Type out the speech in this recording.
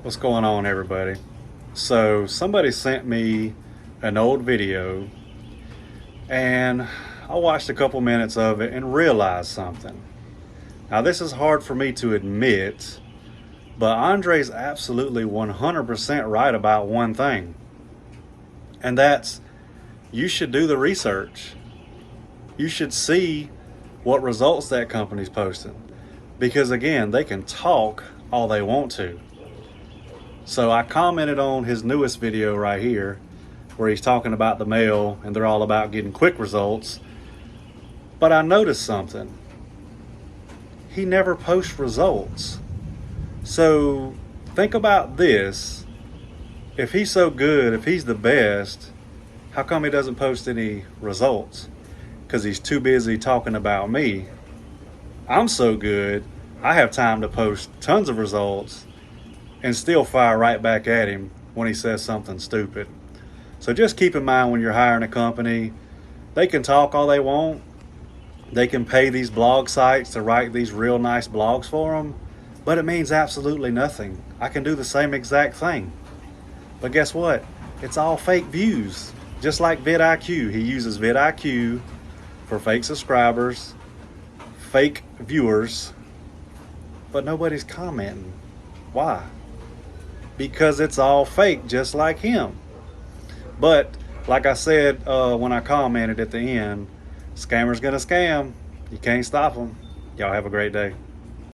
What's going on, everybody? So somebody sent me an old video and I watched a couple minutes of it and realized something. Now, this is hard for me to admit, but Andre's absolutely 100% right about one thing, and that's you should do the research. You should see what results that company's posting, because again, they can talk all they want to. So I commented on his newest video right here where he's talking about the mail and they're all about getting quick results. But I noticed something. He never posts results. So think about this. If he's so good, if he's the best, how come he doesn't post any results? Because he's too busy talking about me. I'm so good, I have time to post tons of results and still fire right back at him when he says something stupid. So just keep in mind, when you're hiring a company, they can talk all they want. They can pay these blog sites to write these real nice blogs for them, but it means absolutely nothing. I can do the same exact thing. But guess what? It's all fake views. Just like vidIQ. He uses vidIQ for fake subscribers, fake viewers, but nobody's commenting. Why? Because it's all fake, just like him. But like I said when I commented at the end, scammers gonna scam. You can't stop them. Y'all have a great day.